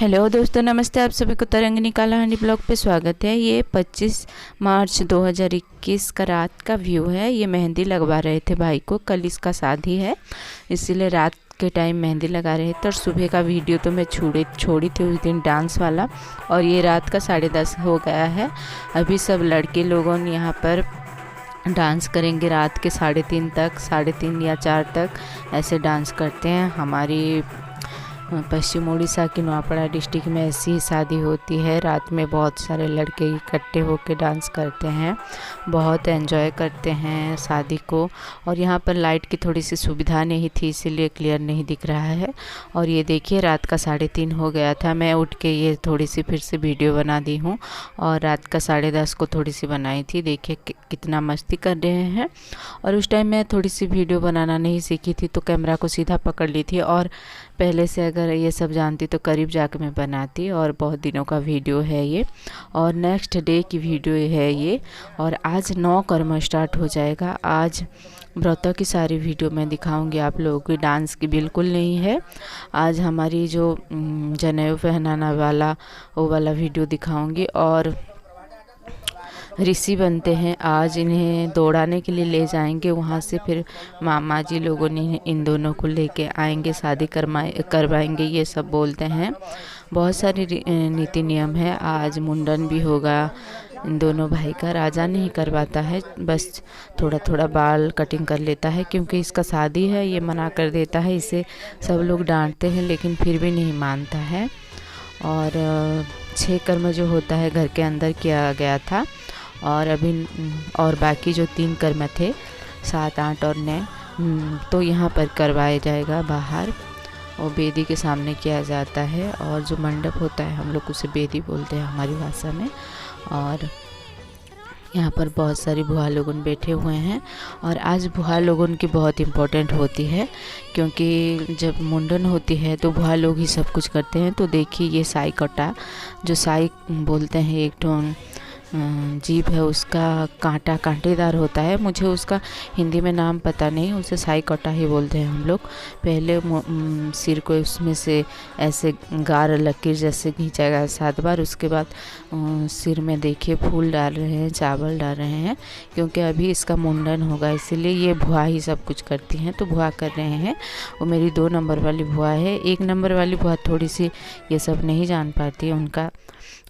Hello दोस्तों, नमस्ते। आप सभी को तरंगिनी कालाहांडी ब्लॉग पे स्वागत है। ये 25 मार्च 2021 का रात का व्यू है। ये मेहंदी लगवा रहे थे भाई को, कल इसका शादी है, इसीलिए रात के टाइम मेहंदी लगा रहे थे। और सुबह का वीडियो तो मैं छोड़ी थी उस दिन डांस वाला, और ये रात का 10:30 हो गया है। अभी सब लड़के लोगों ने यहाँ पर डांस करेंगे रात के 3:30 तक, 3:30 या 4 तक ऐसे डांस करते हैं। हमारी पश्चिम उड़ीसा की नवापड़ा डिस्ट्रिक्ट में ऐसी ही शादी होती है। रात में बहुत सारे लड़के इकट्ठे होकर डांस करते हैं, बहुत एंजॉय करते हैं शादी को। और यहाँ पर लाइट की थोड़ी सी सुविधा नहीं थी, इसीलिए क्लियर नहीं दिख रहा है। और ये देखिए रात का 3:30 हो गया था। मैं उठ के ये थोड़ी सी फिर से वीडियो बना दी हूँ, और रात का 10:30 को थोड़ी सी बनाई थी। देखिए कितना मस्ती कर रहे हैं। और उस टाइम मैं थोड़ी सी वीडियो बनाना नहीं सीखी थी, तो कैमरा को सीधा पकड़ ली थी। और पहले से अगर ये सब जानती तो करीब जाकर मैं बनाती। और बहुत दिनों का वीडियो है ये, और नेक्स्ट डे की वीडियो है ये। और आज 9 कर्म स्टार्ट हो जाएगा। आज व्रतों की सारी वीडियो मैं दिखाऊंगी आप लोगों की, डांस की बिल्कुल नहीं है। आज हमारी जो जनेऊ पहनाना वाला वो वाला वीडियो दिखाऊंगी। और ऋषि बनते हैं, आज इन्हें दौड़ाने के लिए ले जाएंगे। वहाँ से फिर मामा जी लोगों ने इन दोनों को लेके आएंगे, शादी करवाएंगे, ये सब बोलते हैं। बहुत सारी नीति नियम है। आज मुंडन भी होगा इन दोनों भाई का। राजा नहीं करवाता है, बस थोड़ा थोड़ा बाल कटिंग कर लेता है, क्योंकि इसका शादी है, ये मना कर देता है। इसे सब लोग डांटते हैं, लेकिन फिर भी नहीं मानता है। और 6 कर्म जो होता है घर के अंदर किया गया था। और अभी और बाकी जो 3 कर्म थे, 7, 8 और 9, तो यहाँ पर करवाया जाएगा बाहर। और बेदी के सामने किया जाता है। और जो मंडप होता है, हम लोग उसे बेदी बोलते हैं हमारी भाषा में। और यहाँ पर बहुत सारी बुआ लोगन बैठे हुए हैं। और आज बुआ लोगन की बहुत इम्पोर्टेंट होती है, क्योंकि जब मुंडन होती है तो बुआ लोग ही सब कुछ करते हैं। तो देखिए ये साई कटा, जो साई बोलते हैं, एक टोन जीभ है उसका, कांटा कांटेदार होता है। मुझे उसका हिंदी में नाम पता नहीं, उसे साई कटा ही बोलते हैं हम लोग। पहले सिर को उसमें से ऐसे गार लकीर जैसे खींचेगा 7 बार। उसके बाद सिर में देखिए फूल डाल रहे हैं, चावल डाल रहे हैं, क्योंकि अभी इसका मुंडन होगा, इसीलिए ये भुआ ही सब कुछ करती हैं। तो भुआ कर रहे हैं। वो मेरी 2 नंबर वाली भुआ है। 1 नंबर वाली भुआ थोड़ी सी ये सब नहीं जान पाती है, उनका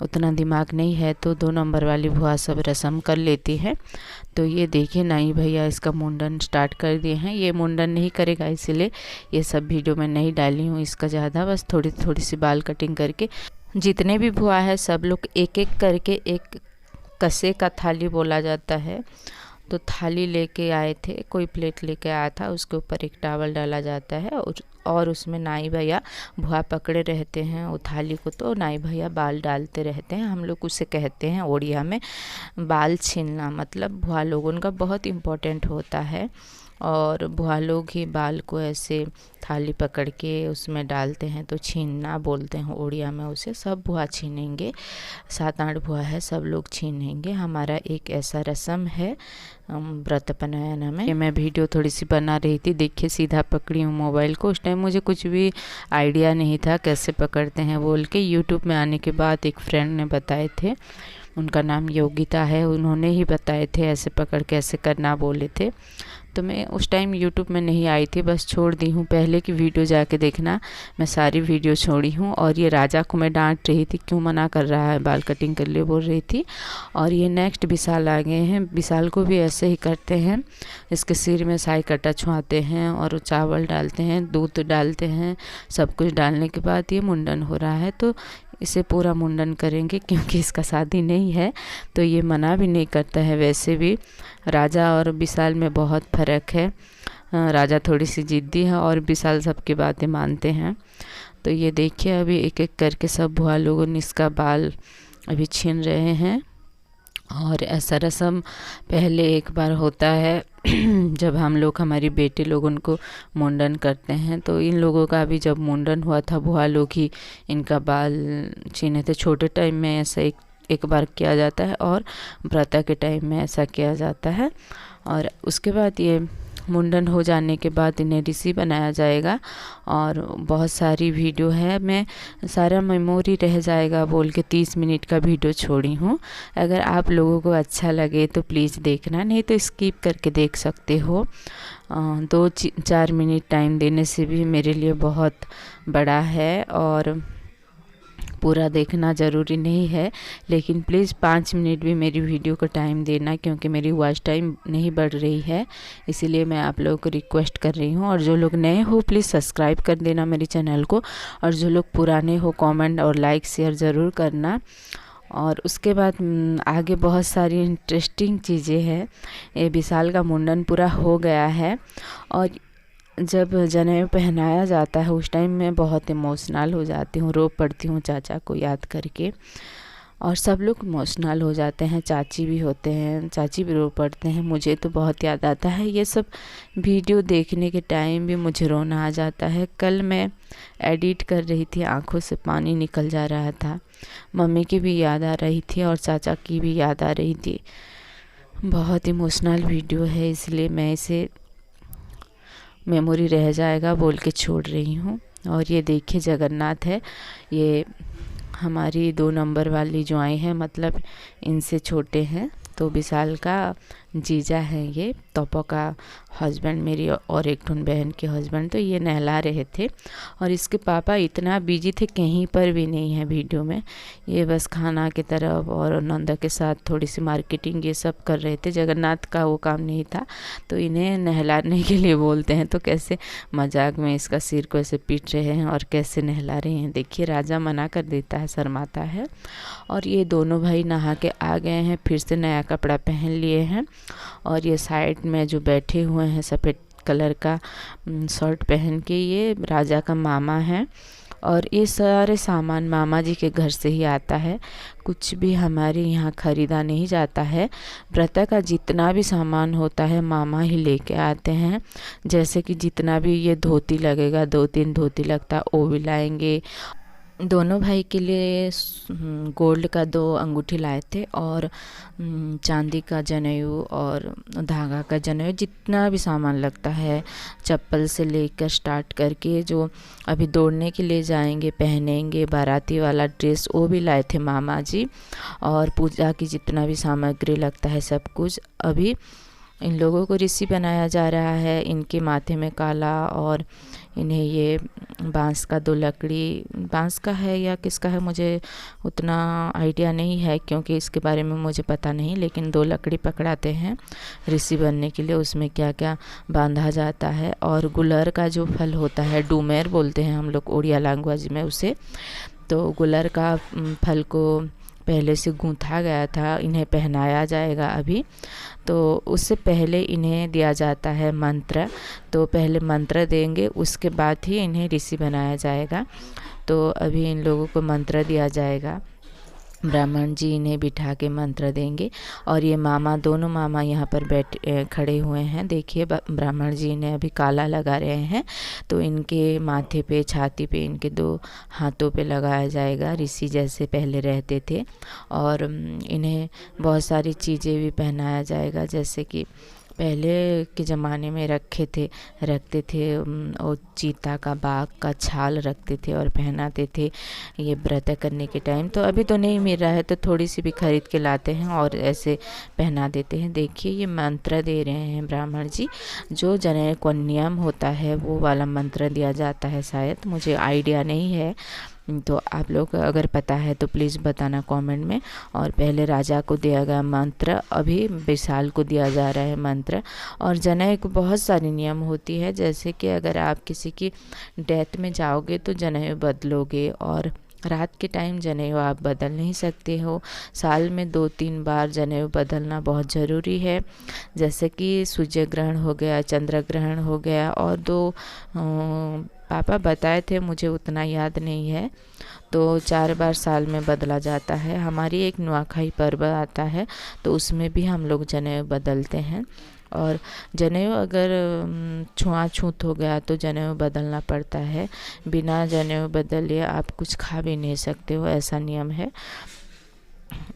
उतना दिमाग नहीं है, तो 2 नंबर वाली भुआ सब रस्म कर लेती है। तो ये देखिए नाई भैया इसका मुंडन स्टार्ट कर दिए हैं। ये मुंडन नहीं करेगा, इसीलिए ये सब वीडियो में नहीं डाली हूँ इसका ज़्यादा, बस थोड़ी थोड़ी सी बाल कटिंग करके। जितने भी भुआ है सब लोग एक एक करके, एक कसे का थाली बोला जाता है, तो थाली लेके आए थे, कोई प्लेट लेके आया था, उसके ऊपर एक टावल डाला जाता है। और उसमें नाई भैया भुआ पकड़े रहते हैं वो थाली को। तो नाई भैया बाल डालते रहते हैं, हम लोग उसे कहते हैं ओडिया में बाल छीलना, मतलब भुआ लोगों का बहुत इम्पोर्टेंट होता है। और भुआ लोग ही बाल को ऐसे थाली पकड़ के उसमें डालते हैं, तो छीनना बोलते हैं उड़िया में उसे। सब भुआ छीनेंगे, 7, 8 भुआ है, सब लोग छीनेंगे। हमारा एक ऐसा रस्म है व्रत बनाना में। मैं वीडियो थोड़ी सी बना रही थी, देखिए सीधा पकड़ी हूँ मोबाइल को। उस टाइम मुझे कुछ भी आइडिया नहीं था कैसे पकड़ते हैं बोल के। यूट्यूब में आने के बाद एक फ्रेंड ने बताए थे, उनका नाम योगिता है, उन्होंने ही बताए थे ऐसे पकड़ के ऐसे करना बोले थे। तो मैं उस टाइम यूट्यूब में नहीं आई थी, बस छोड़ दी हूँ। पहले की वीडियो जाके देखना, मैं सारी वीडियो छोड़ी हूँ। और ये राजा को मैं डांट रही थी, क्यों मना कर रहा है बाल कटिंग कर ले बोल रही थी। और ये नेक्स्ट विशाल आ गए हैं, विशाल को भी ऐसे ही करते हैं। इसके सिर में साई कटा छुआते हैं, और चावल डालते हैं, दूध डालते हैं, सब कुछ डालने के बाद ये मुंडन हो रहा है। तो इसे पूरा मुंडन करेंगे, क्योंकि इसका शादी नहीं है, तो ये मना भी नहीं करता है। वैसे भी राजा और विशाल में बहुत फ़र्क है। राजा थोड़ी सी ज़िद्दी है, और विशाल सबकी बातें मानते हैं। तो ये देखिए अभी एक एक करके सब भुआ लोगों ने इसका बाल अभी छीन रहे हैं। और ऐसा रस्म पहले एक बार होता है जब हम लोग हमारी बेटे लोगों को मुंडन करते हैं। तो इन लोगों का भी जब मुंडन हुआ था, भुआ लोग ही इनका बाल छीने थे। छोटे टाइम में ऐसा एक बार किया जाता है, और व्रत के टाइम में ऐसा किया जाता है। और उसके बाद ये मुंडन हो जाने के बाद इन्हें ऋषि बनाया जाएगा। और बहुत सारी वीडियो है, मैं सारा मेमोरी रह जाएगा बोल के 30 मिनट का वीडियो छोड़ी हूँ। अगर आप लोगों को अच्छा लगे तो प्लीज़ देखना, नहीं तो स्किप करके देख सकते हो। 2-4 मिनट टाइम देने से भी मेरे लिए बहुत बड़ा है, और पूरा देखना ज़रूरी नहीं है, लेकिन प्लीज़ 5 मिनट भी मेरी वीडियो को टाइम देना, क्योंकि मेरी वॉच टाइम नहीं बढ़ रही है, इसीलिए मैं आप लोगों को रिक्वेस्ट कर रही हूँ। और जो लोग नए हो प्लीज़ सब्सक्राइब कर देना मेरे चैनल को, और जो लोग पुराने हो कमेंट और लाइक शेयर ज़रूर करना। और उसके बाद आगे बहुत सारी इंटरेस्टिंग चीज़ें हैं। ये विशाल का मुंडन पूरा हो गया है, और जब जनेऊ पहनाया जाता है उस टाइम मैं बहुत इमोशनल हो जाती हूँ, रो पड़ती हूँ चाचा को याद करके। और सब लोग इमोशनल हो जाते हैं, चाची भी होते हैं, चाची भी रो पड़ते हैं। मुझे तो बहुत याद आता है, ये सब वीडियो देखने के टाइम भी मुझे रोना आ जाता है। कल मैं एडिट कर रही थी, आंखों से पानी निकल जा रहा था। मम्मी की भी याद आ रही थी और चाचा की भी याद आ रही थी। बहुत इमोशनल वीडियो है, इसलिए मैं इसे मेमोरी रह जाएगा बोल के छोड़ रही हूँ। और ये देखिए जगन्नाथ है, ये हमारी 2 नंबर वाली ज्वाइं है, मतलब इनसे छोटे हैं। तो विशाल का जीजा है, ये तोपो का हस्बैंड, मेरी और एक ठुन बहन के हस्बैंड। तो ये नहला रहे थे, और इसके पापा इतना बिजी थे, कहीं पर भी नहीं है वीडियो में। ये बस खाना की तरफ और नंदा के साथ थोड़ी सी मार्केटिंग ये सब कर रहे थे। जगन्नाथ का वो काम नहीं था, तो इन्हें नहलाने के लिए बोलते हैं। तो कैसे मजाक में इसका सिर को ऐसे पीट रहे हैं और कैसे नहला रहे हैं। देखिए राजा मना कर देता है, शर्माता है। और ये दोनों भाई नहा के आ गए हैं, फिर से नया कपड़ा पहन लिए हैं। और ये साइड में जो बैठे हुए हैं सफ़ेद कलर का शर्ट पहन के, ये राजा का मामा है। और ये सारे सामान मामा जी के घर से ही आता है, कुछ भी हमारे यहाँ ख़रीदा नहीं जाता है। व्रत का जितना भी सामान होता है मामा ही लेके आते हैं। जैसे कि जितना भी ये धोती लगेगा, 2-3 धोती लगता है, वो भी लाएंगे। दोनों भाई के लिए गोल्ड का 2 अंगूठी लाए थे, और चांदी का जनेऊ और धागा का जनेऊ, जितना भी सामान लगता है, चप्पल से लेकर स्टार्ट करके जो अभी दौड़ने के लिए जाएंगे पहनेंगे बाराती वाला ड्रेस, वो भी लाए थे मामा जी। और पूजा की जितना भी सामग्री लगता है सब कुछ। अभी इन लोगों को ऋषि बनाया जा रहा है, इनके माथे में काला, और इन्हें ये बांस का 2 लकड़ी, बांस का है या किसका है मुझे उतना आइडिया नहीं है, क्योंकि इसके बारे में मुझे पता नहीं। लेकिन 2 लकड़ी पकड़ाते हैं ऋषि बनने के लिए, उसमें क्या क्या बांधा जाता है। और गुलर का जो फल होता है, डूमेर बोलते हैं हम लोग उड़िया लैंग्वेज में उसे। तो गुलर का फल को पहले से गूंथा गया था, इन्हें पहनाया जाएगा अभी। तो उससे पहले इन्हें दिया जाता है मंत्र, तो पहले मंत्र देंगे, उसके बाद ही इन्हें ऋषि बनाया जाएगा। तो अभी इन लोगों को मंत्र दिया जाएगा, ब्राह्मण जी इन्हें बिठा के मंत्र देंगे। और ये मामा, दोनों मामा यहाँ पर खड़े हुए हैं। देखिए ब्राह्मण जी इन्हें अभी काला लगा रहे हैं, तो इनके माथे पे, छाती पे, इनके 2 हाथों पे लगाया जाएगा, ऋषि जैसे पहले रहते थे। और इन्हें बहुत सारी चीज़ें भी पहनाया जाएगा, जैसे कि पहले के ज़माने में रखते थे और चीता का, बाघ का छाल रखते थे और पहनाते थे ये व्रत करने के टाइम। तो अभी तो नहीं मिल रहा है, तो थोड़ी सी भी खरीद के लाते हैं और ऐसे पहना देते हैं। देखिए ये मंत्र दे रहे हैं ब्राह्मण जी, जो जनेऊ का नियम होता है वो वाला मंत्र दिया जाता है, शायद मुझे आइडिया नहीं है। तो आप लोग अगर पता है तो प्लीज़ बताना कमेंट में। और पहले राजा को दिया गया मंत्र, अभी विशाल को दिया जा रहा है मंत्र। और जनेऊ को बहुत सारी नियम होती है, जैसे कि अगर आप किसी की डेथ में जाओगे तो जनेऊ बदलोगे, और रात के टाइम जनेऊ आप बदल नहीं सकते हो। साल में 2-3 बार जनेऊ बदलना बहुत ज़रूरी है, जैसे कि सूर्य ग्रहण हो गया, चंद्र ग्रहण हो गया, और 2 पापा बताए थे, मुझे उतना याद नहीं है। तो 4 बार साल में बदला जाता है। हमारी एक नुआखाई पर्व आता है, तो उसमें भी हम लोग जनेऊ बदलते हैं। और जनेऊ अगर छुआछूत हो गया तो जनेऊ बदलना पड़ता है, बिना जनेऊ बदले आप कुछ खा भी नहीं सकते हो, ऐसा नियम है।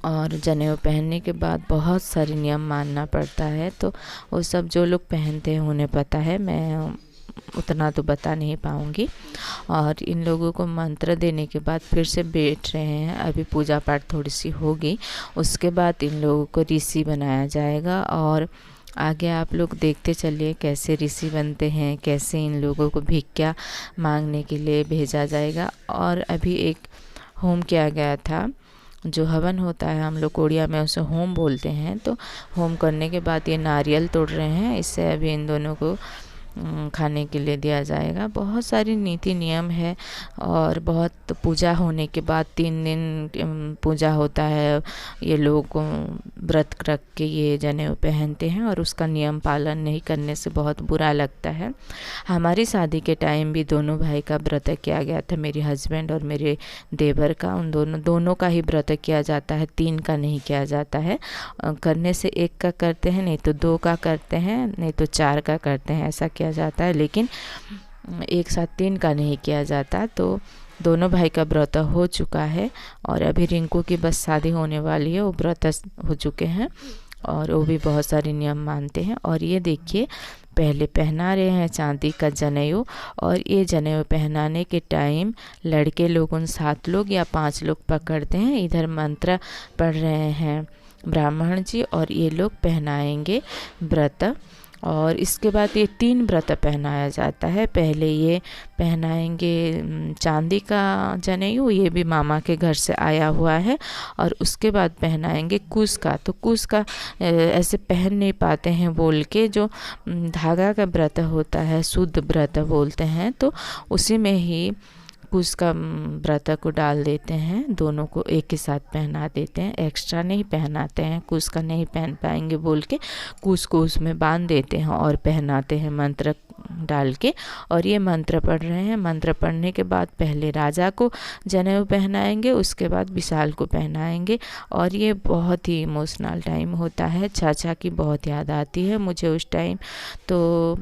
और जनेऊ पहनने के बाद बहुत सारे नियम मानना पड़ता है, तो वो सब जो लोग पहनते हैं उन्हें पता है, मैं उतना तो बता नहीं पाऊँगी। और इन लोगों को मंत्र देने के बाद फिर से बैठ रहे हैं, अभी पूजा पाठ थोड़ी सी होगी, उसके बाद इन लोगों को ऋषि बनाया जाएगा। और आगे आप लोग देखते चलिए कैसे ऋषि बनते हैं, कैसे इन लोगों को भिक्षा मांगने के लिए भेजा जाएगा। और अभी एक होम किया गया था, जो हवन होता है, हम लोग उड़िया में उसे होम बोलते हैं। तो होम करने के बाद ये नारियल तोड़ रहे हैं, इससे अभी इन दोनों को खाने के लिए दिया जाएगा। बहुत सारी नीति नियम है। और बहुत पूजा होने के बाद 3 दिन पूजा होता है। ये लोग व्रत रख के ये जनेऊ पहनते हैं और उसका नियम पालन नहीं करने से बहुत बुरा लगता है। हमारी शादी के टाइम भी दोनों भाई का व्रत किया गया था, मेरे हस्बैंड और मेरे देवर का। उन दोनों का ही व्रत किया जाता है, 3 का नहीं किया जाता है। करने से 1 का करते हैं, नहीं तो 2 का करते हैं, नहीं तो 4 का करते हैं, ऐसा किया जाता है। लेकिन एक साथ 3 का नहीं किया जाता। तो दोनों भाई का व्रत हो चुका है और अभी रिंकू की बस शादी होने वाली है, वो व्रत हो चुके हैं और वो भी बहुत सारे नियम मानते हैं। और ये देखिए पहले पहना रहे हैं चांदी का जनेऊ। और ये जनेऊ पहनाने के टाइम लड़के लोग उन 7 लोग या 5 लोग पकड़ते हैं, इधर मंत्र पढ़ रहे हैं ब्राह्मण जी, और ये लोग पहनाएंगे व्रत। और इसके बाद ये 3 व्रत पहनाया जाता है। पहले ये पहनाएंगे चांदी का जनेऊ, ये भी मामा के घर से आया हुआ है। और उसके बाद पहनाएंगे कुश का। तो कुश का ऐसे पहन नहीं पाते हैं बोल के, जो धागा का व्रत होता है, शुद्ध व्रत बोलते हैं, तो उसी में ही कुश का व्रत को डाल देते हैं, दोनों को एक ही साथ पहना देते हैं, एक्स्ट्रा नहीं पहनाते हैं। कुश का नहीं पहन पाएंगे बोल के कुश को उसमें बांध देते हैं और पहनाते हैं मंत्र डाल के। और ये मंत्र पढ़ रहे हैं। मंत्र पढ़ने के बाद पहले राजा को जनेऊ पहनाएंगे, उसके बाद विशाल को पहनाएंगे। और ये बहुत ही इमोशनल टाइम होता है, चाचा की बहुत याद आती है मुझे उस टाइम। तो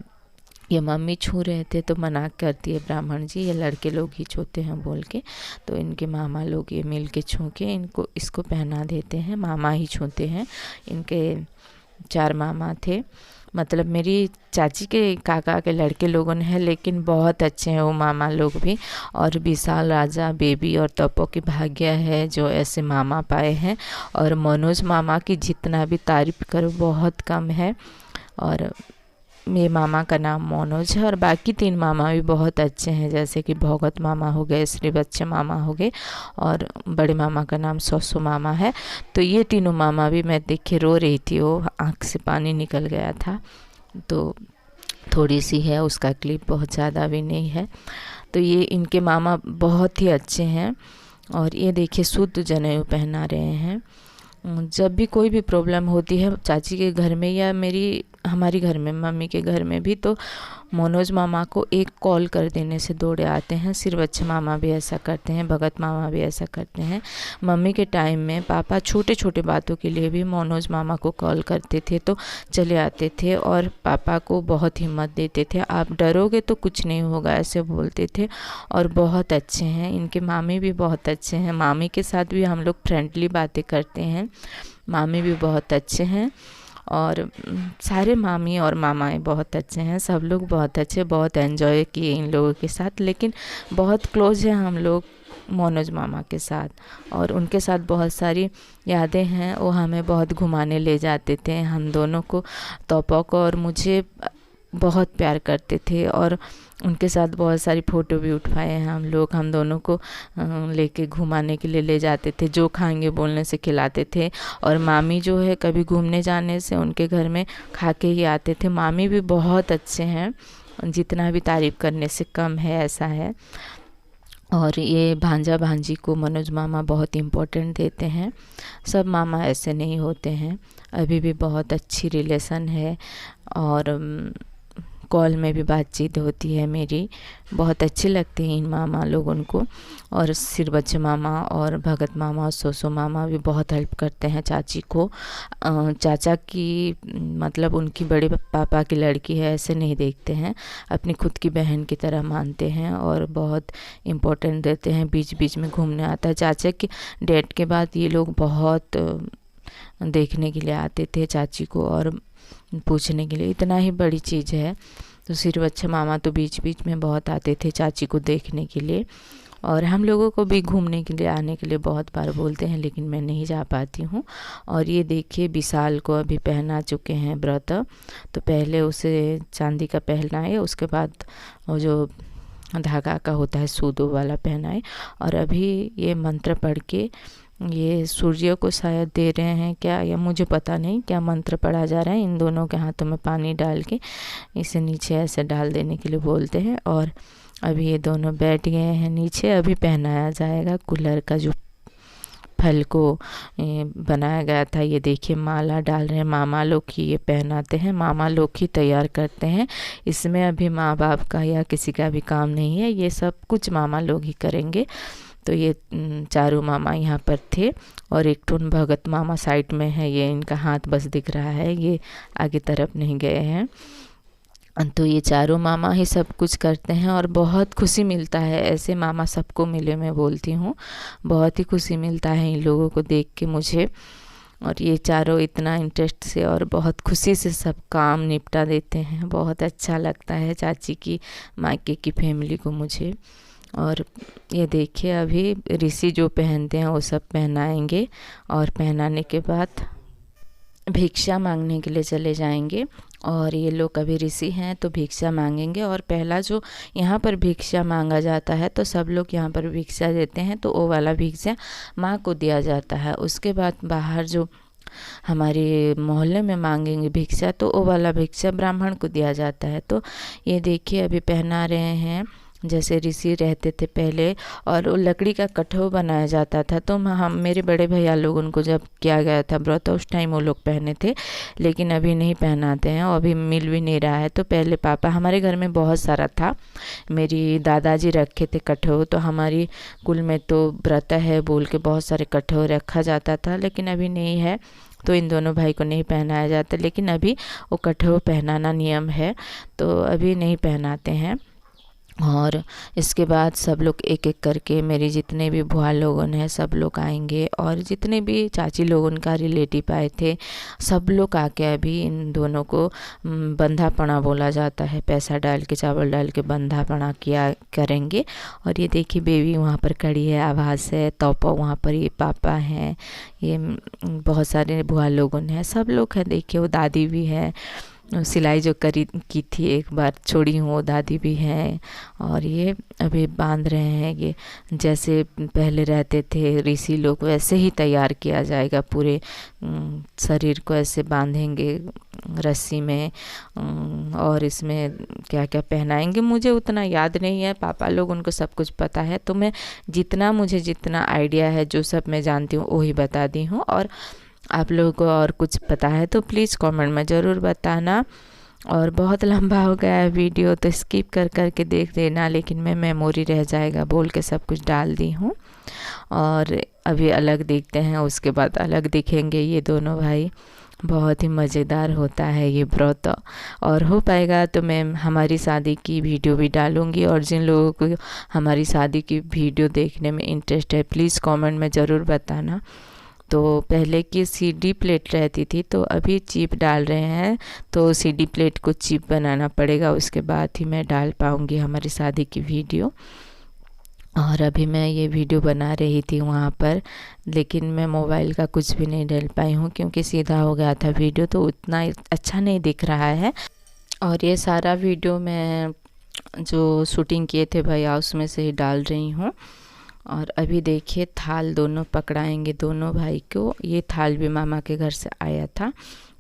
ये मम्मी छू रहे थे तो मना करती है ब्राह्मण जी, ये लड़के लोग ही छूते हैं बोल के। तो इनके मामा लोग ये मिल के छू के इसको पहना देते हैं। मामा ही छूते हैं, इनके 4 मामा थे, मतलब मेरी चाची के काका के लड़के लोगों ने है, लेकिन बहुत अच्छे हैं वो मामा लोग भी। और विशाल, राजा, बेबी और तपो की भाग्य है जो ऐसे मामा पाए हैं। और मनोज मामा की जितना भी तारीफ़ करो बहुत कम है। और मेरे मामा का नाम मनोज है। और बाकी 3 मामा भी बहुत अच्छे हैं, जैसे कि भगत मामा हो गए, श्री बच्चे मामा हो गए, और बड़े मामा का नाम ससु मामा है। तो ये तीनों मामा भी मैं देख के रो रही थी, वो आँख से पानी निकल गया था। तो थोड़ी सी है उसका क्लिप, बहुत ज़्यादा भी नहीं है। तो ये इनके मामा बहुत ही अच्छे हैं। और ये देखिए शुद्ध जनेऊ पहना रहे हैं। जब भी कोई भी प्रॉब्लम होती है चाची के घर में या हमारी घर में, मम्मी के घर में भी, तो मनोज मामा को एक कॉल कर देने से दौड़े आते हैं। सिर्फ बच्चे मामा भी ऐसा करते हैं, भगत मामा भी ऐसा करते हैं। मम्मी के टाइम में पापा छोटे छोटे बातों के लिए भी मनोज मामा को कॉल करते थे तो चले आते थे और पापा को बहुत हिम्मत देते थे, आप डरोगे तो कुछ नहीं होगा, ऐसे बोलते थे। और बहुत अच्छे हैं, इनके मामी भी बहुत अच्छे हैं। मामी के साथ भी हम लोग फ्रेंडली बातें करते हैं, मामी भी बहुत अच्छे हैं। और सारे मामी और मामाएँ बहुत अच्छे हैं, सब लोग बहुत अच्छे, बहुत एंजॉय किए इन लोगों के साथ। लेकिन बहुत क्लोज हैं हम लोग मनोज मामा के साथ, और उनके साथ बहुत सारी यादें हैं। वो हमें बहुत घुमाने ले जाते थे, हम दोनों को, तोपा को और मुझे बहुत प्यार करते थे। और उनके साथ बहुत सारी फ़ोटो भी उठवाए हैं हम लोग। हम दोनों को लेके घुमाने के लिए ले जाते थे, जो खाएंगे बोलने से खिलाते थे। और मामी जो है कभी घूमने जाने से उनके घर में खा के ही आते थे। मामी भी बहुत अच्छे हैं, जितना भी तारीफ़ करने से कम है, ऐसा है। और ये भांजा भांजी को मनोज मामा बहुत इम्पोर्टेंट देते हैं, सब मामा ऐसे नहीं होते हैं। अभी भी बहुत अच्छी रिलेशन है और कॉल में भी बातचीत होती है मेरी। बहुत अच्छे लगते हैं इन मामा लोग उनको। और सिरबच्चे मामा और भगत मामा और सोसो मामा भी बहुत हेल्प करते हैं चाची को। चाचा की मतलब उनकी बड़े पापा की लड़की है ऐसे नहीं देखते हैं, अपनी खुद की बहन की तरह मानते हैं और बहुत इम्पोर्टेंट देते हैं। बीच बीच में घूमने आता है। चाचा की डेथ के बाद ये लोग बहुत देखने के लिए आते थे चाची को और पूछने के लिए, इतना ही बड़ी चीज़ है। तो सिरबच्चे मामा तो बीच बीच में बहुत आते थे चाची को देखने के लिए। और हम लोगों को भी घूमने के लिए आने के लिए बहुत बार बोलते हैं, लेकिन मैं नहीं जा पाती हूँ। और ये देखिए विशाल को अभी पहना चुके हैं व्रत। तो पहले उसे चांदी का पहनाए, उसके बाद वो जो धागा का होता है सूदो वाला पहनाए। और अभी ये मंत्र पढ़ के ये सूर्य को शायद दे रहे हैं क्या, या मुझे पता नहीं क्या मंत्र पढ़ा जा रहा है। इन दोनों के हाथों में पानी डाल के इसे नीचे ऐसे डाल देने के लिए बोलते हैं। और अभी ये दोनों बैठ गए हैं नीचे। अभी पहनाया जाएगा कूलर का जो फल को बनाया गया था। ये देखिए माला डाल रहे हैं मामा लोग ही, ये पहनाते हैं मामा लोग ही तैयार करते हैं। इसमें अभी माँ बाप का या किसी का भी काम नहीं है, ये सब कुछ मामा लोग ही करेंगे। तो ये चारों मामा यहाँ पर थे और एक टून भगत मामा साइड में है, ये इनका हाथ बस दिख रहा है, ये आगे तरफ नहीं गए हैं। तो ये चारों मामा ही सब कुछ करते हैं और बहुत खुशी मिलता है ऐसे मामा सबको मिले। मैं बोलती हूँ बहुत ही खुशी मिलता है इन लोगों को देख के मुझे। और ये चारों इतना इंटरेस्ट से और बहुत खुशी से सब काम निपटा देते हैं। बहुत अच्छा लगता है चाची की मायके की फैमिली को मुझे। और ये देखिए अभी ऋषि जो पहनते हैं वो सब पहनाएंगे और पहनाने के बाद भिक्षा मांगने के लिए चले जाएंगे। और ये लोग अभी ऋषि हैं तो भिक्षा मांगेंगे। और पहला जो यहाँ पर भिक्षा मांगा जाता है तो सब लोग यहाँ पर भिक्षा देते हैं, तो वो वाला भिक्षा माँ को दिया जाता है। उसके बाद बाहर जो हमारे मोहल्ले में मांगेंगे भिक्षा तो वो वाला भिक्षा ब्राह्मण को दिया जाता है। तो ये देखिए अभी पहना रहे हैं जैसे ऋषि रहते थे पहले। और वो लकड़ी का कठौ बनाया जाता था। तो हम मेरे बड़े भैया लोग उनको जब किया गया था व्रत उस टाइम वो लोग पहने थे, लेकिन अभी नहीं पहनाते हैं और अभी मिल भी नहीं रहा है। तो पहले पापा हमारे घर में बहुत सारा था, मेरी दादाजी रखे थे कठौ। तो हमारी कुल में तो व्रत है बोल के बहुत सारे कठौ रखा जाता था, लेकिन अभी नहीं है तो इन दोनों भाई को नहीं पहनाया जाता। लेकिन अभी वो कठौ पहनाना नियम है तो अभी नहीं पहनाते हैं। और इसके बाद सब लोग एक एक करके मेरे जितने भी बुआ लोगों हैं सब लोग आएंगे और जितने भी चाची लोग उनका रिलेटिव आए थे सब लोग आके अभी इन दोनों को बंधा पड़ा बोला जाता है, पैसा डाल के चावल डाल के बंधा पड़ा किया करेंगे। और ये देखिए बेबी वहाँ पर खड़ी है, आवाज़ है, तोपा वहाँ पर, ये पापा हैं, ये बहुत सारे बुआ लोगों हैं, सब लोग हैं। देखिए वो दादी भी है, सिलाई जो की थी एक बार छोड़ी हूँ वो दादी भी हैं। और ये अभी बांध रहे हैं, ये जैसे पहले रहते थे ऋषि लोग वैसे ही तैयार किया जाएगा। पूरे शरीर को ऐसे बांधेंगे रस्सी में और इसमें क्या क्या पहनाएंगे मुझे उतना याद नहीं है, पापा लोग उनको सब कुछ पता है। तो मैं मुझे जितना आइडिया है जो सब मैं जानती हूँ वही बता दी हूँ। और आप लोगों को और कुछ पता है तो प्लीज़ कमेंट में ज़रूर बताना। और बहुत लंबा हो गया है वीडियो तो स्किप कर कर के देख देना, लेकिन मैं मेमोरी रह जाएगा बोल के सब कुछ डाल दी हूँ। और अभी अलग देखते हैं, उसके बाद अलग दिखेंगे ये दोनों भाई। बहुत ही मज़ेदार होता है ये व्रत। और हो पाएगा तो मैं हमारी शादी की वीडियो भी डालूँगी। और जिन लोगों को हमारी शादी की वीडियो देखने में इंटरेस्ट है प्लीज़ कमेंट में ज़रूर बताना। तो पहले की सीडी प्लेट रहती थी तो अभी चिप डाल रहे हैं, तो सीडी प्लेट को चिप बनाना पड़ेगा, उसके बाद ही मैं डाल पाऊँगी हमारी शादी की वीडियो। और अभी मैं ये वीडियो बना रही थी वहाँ पर, लेकिन मैं मोबाइल का कुछ भी नहीं डाल पाई हूँ क्योंकि सीधा हो गया था वीडियो तो उतना अच्छा नहीं दिख रहा है। और ये सारा वीडियो मैं जो शूटिंग किए थे भैया उसमें से ही डाल रही हूँ। और अभी देखिए थाल दोनों पकड़ाएंगे दोनों भाई को। ये थाल भी मामा के घर से आया था।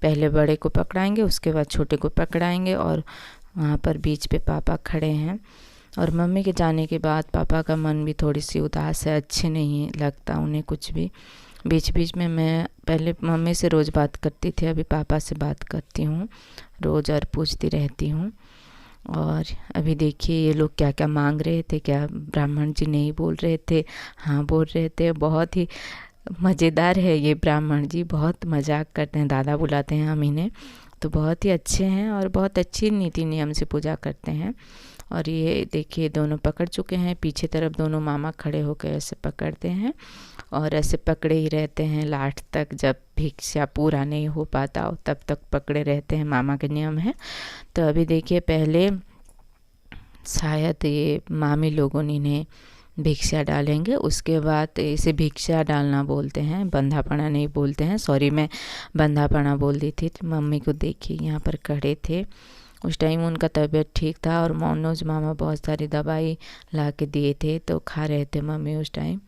पहले बड़े को पकड़ाएंगे उसके बाद छोटे को पकड़ाएंगे। और वहाँ पर बीच पे पापा खड़े हैं। और मम्मी के जाने के बाद पापा का मन भी थोड़ी सी उदास है, अच्छे नहीं लगता उन्हें कुछ भी। बीच बीच में मैं पहले मम्मी से रोज़ बात करती थी, अभी पापा से बात करती हूँ रोज़ और पूछती रहती हूँ। और अभी देखिए ये लोग क्या क्या मांग रहे थे, क्या ब्राह्मण जी नहीं बोल रहे थे, हाँ बोल रहे थे। बहुत ही मज़ेदार है ये ब्राह्मण जी, बहुत मजाक करते हैं, दादा बुलाते हैं हम इन्हें। तो बहुत ही अच्छे हैं और बहुत अच्छी नीति नियम से पूजा करते हैं। और ये देखिए दोनों पकड़ चुके हैं, पीछे तरफ दोनों मामा खड़े होकर ऐसे पकड़ते हैं और ऐसे पकड़े ही रहते हैं लास्ट तक, जब भिक्षा पूरा नहीं हो पाता हो तब तक पकड़े रहते हैं, मामा के नियम है। तो अभी देखिए पहले शायद ये मामी लोगों ने इन्हें भिक्षा डालेंगे, उसके बाद इसे भिक्षा डालना बोलते हैं, बंधापना नहीं बोलते हैं। सॉरी, मैं बंधापना बोल दी थी। तो मम्मी को देखिए यहाँ पर खड़े थे, उस टाइम उनका तबीयत ठीक था और मनोज मामा बहुत सारी दवाई ला के दिए थे तो खा रहे थे मम्मी उस टाइम।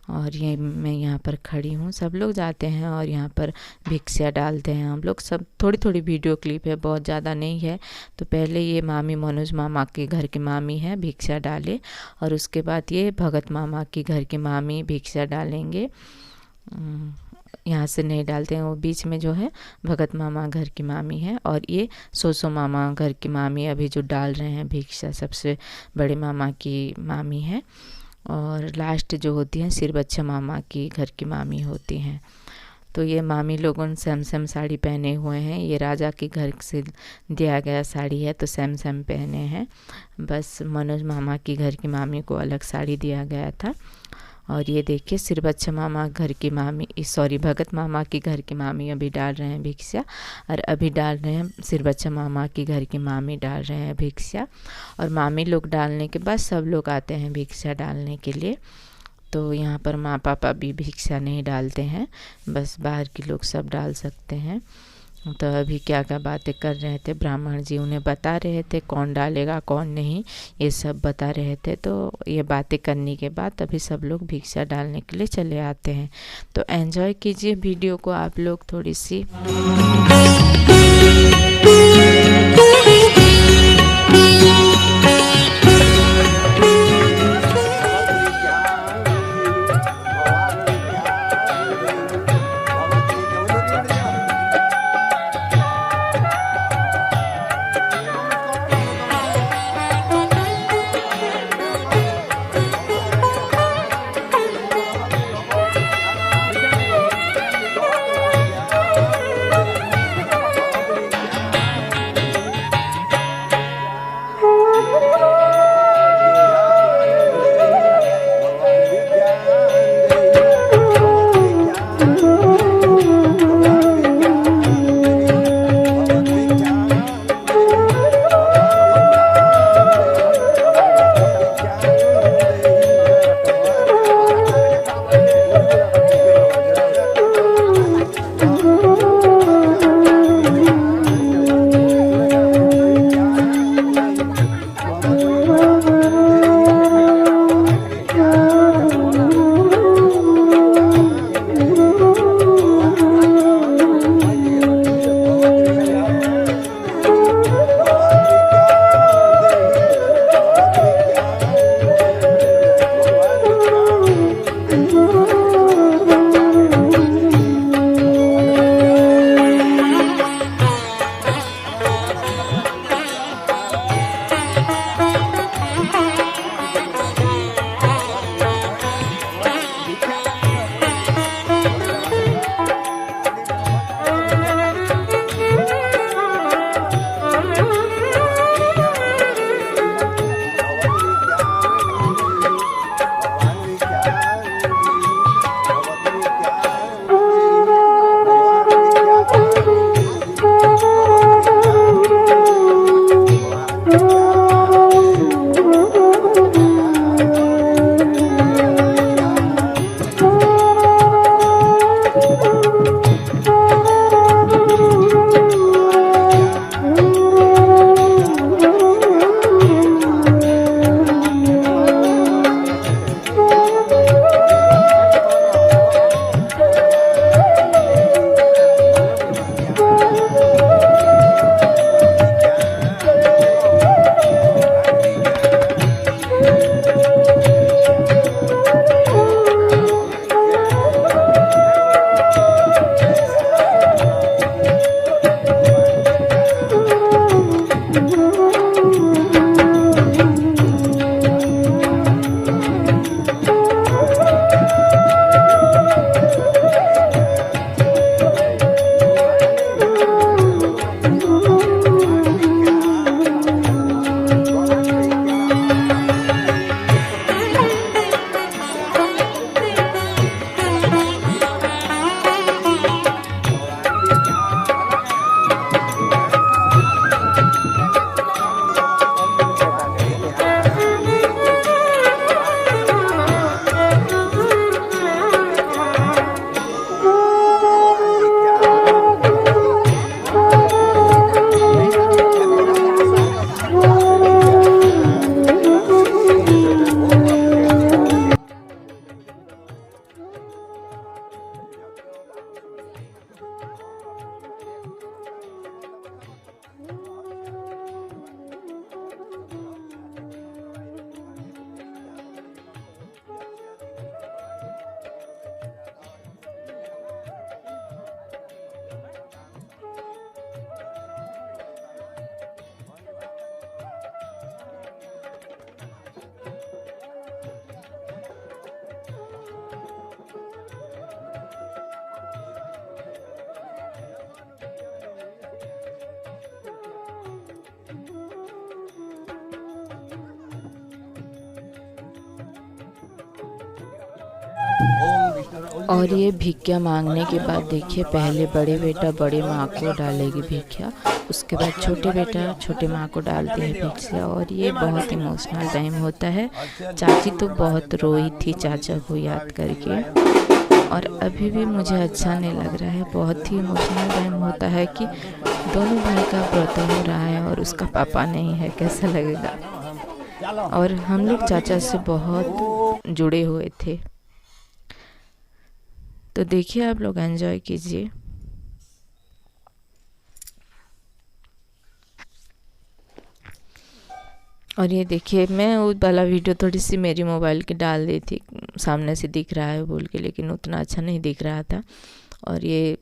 और ये मैं यहाँ पर खड़ी हूँ, सब लोग जाते हैं और यहाँ पर भिक्षा डालते हैं हम लोग सब। थोड़ी थोड़ी वीडियो क्लिप है, बहुत ज़्यादा नहीं है। तो पहले ये मामी मनोज मामा के घर की मामी है, भिक्षा डाले, और उसके बाद ये भगत मामा के घर की मामी भिक्षा डालेंगे। यहाँ से नहीं डालते हैं, वो बीच में जो है भगत मामा घर की मामी है, और ये सोसो मामा घर की मामी अभी जो डाल रहे हैं भिक्षा, सबसे बड़े मामा की मामी है। और लास्ट जो होती है सिर बच्चा मामा की घर की मामी होती हैं। तो ये मामी लोगों सेम सेम साड़ी पहने हुए हैं, ये राजा के घर से दिया गया साड़ी है तो सेम सेम पहने हैं। बस मनोज मामा की घर की मामी को अलग साड़ी दिया गया था। और ये देखिए सिर बच्चा मामा घर की मामी, सॉरी भगत मामा की घर की मामी अभी डाल रहे हैं भिक्षा, और अभी डाल रहे हैं सिर बच्चा मामा की घर की मामी डाल रहे हैं भिक्षा। और मामी लोग डालने के बाद सब लोग आते हैं भिक्षा डालने के लिए। तो यहाँ पर माँ पापा भी भिक्षा नहीं डालते हैं, बस बाहर के लोग सब डाल सकते हैं। तो अभी क्या क्या बातें कर रहे थे ब्राह्मण जी, उन्हें बता रहे थे कौन डालेगा कौन नहीं, ये सब बता रहे थे। तो ये बातें करने के बाद अभी सब लोग भिक्षा डालने के लिए चले आते हैं। तो एंजॉय कीजिए वीडियो को आप लोग थोड़ी सी। और ये भिक्षा मांगने के बाद देखिए, पहले बड़े बेटा बड़े माँ को डालेगी भिक्षा, उसके बाद छोटे बेटा छोटे माँ को डालती है भिक्षा। और ये बहुत इमोशनल टाइम होता है। चाची तो बहुत रोई थी चाचा को याद करके, और अभी भी मुझे अच्छा नहीं लग रहा है। बहुत ही इमोशनल टाइम होता है कि दोनों भाई का व्रत हो रहा है और उसका पापा नहीं है, कैसा लगेगा। और हम लोग चाचा से बहुत जुड़े हुए थे। तो देखिए, आप लोग एंजॉय कीजिए। और ये देखिए, मैं वो वाला वीडियो थोड़ी सी मेरी मोबाइल की डाल दी थी, सामने से दिख रहा है बोल के, लेकिन उतना अच्छा नहीं दिख रहा था। और ये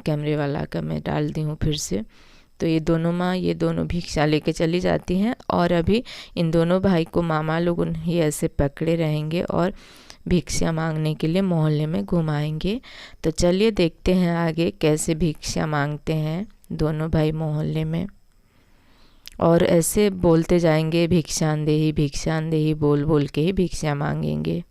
कैमरे वाला का मैं डाल दी हूँ फिर से। तो ये दोनों माँ, ये दोनों भिक्षा लेके चली जाती हैं, और अभी इन दोनों भाई को मामा लोग ही ऐसे पकड़े रहेंगे और भिक्षा मांगने के लिए मोहल्ले में घुमाएंगे। तो चलिए देखते हैं आगे कैसे भिक्षा मांगते हैं दोनों भाई मोहल्ले में। और ऐसे बोलते जाएंगे, भिक्षान देही बोल बोल के ही भिक्षा मांगेंगे।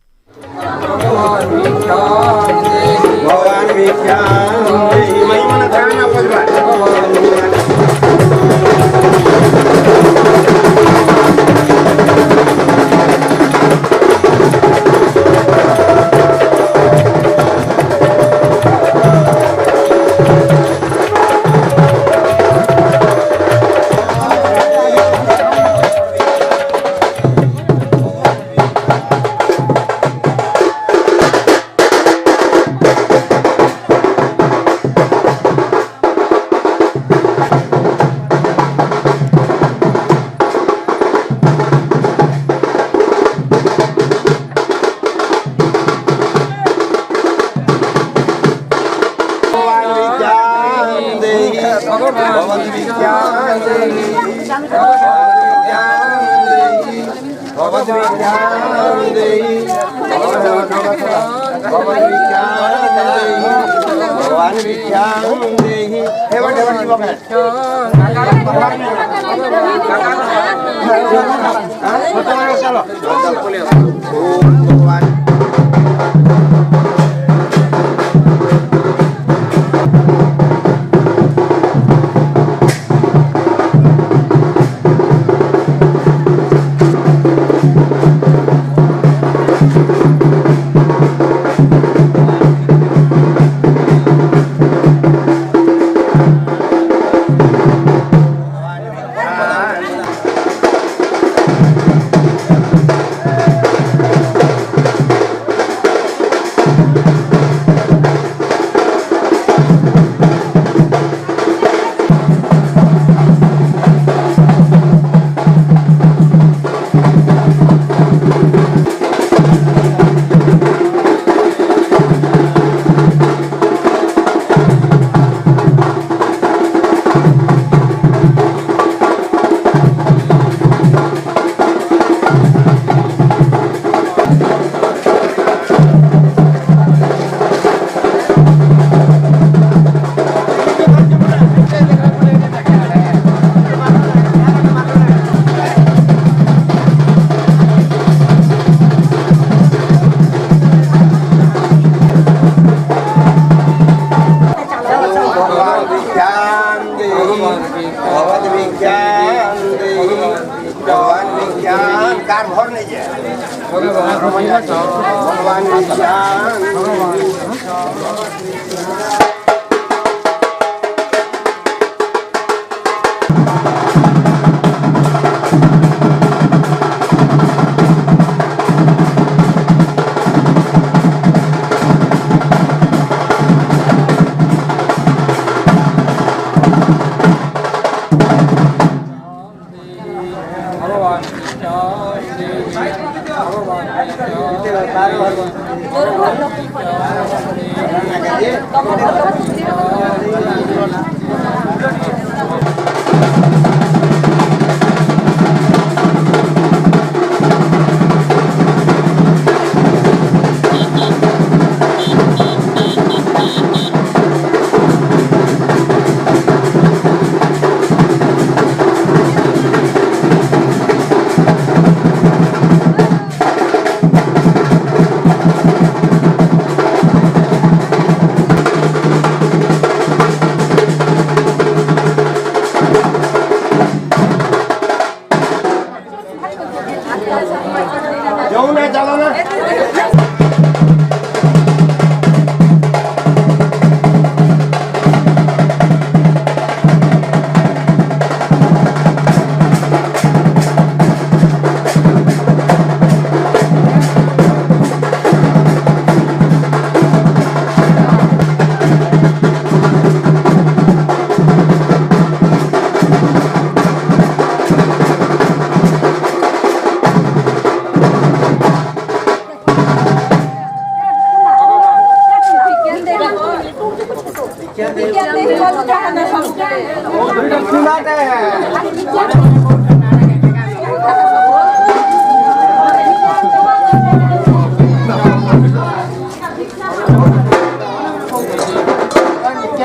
क्या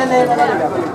नहीं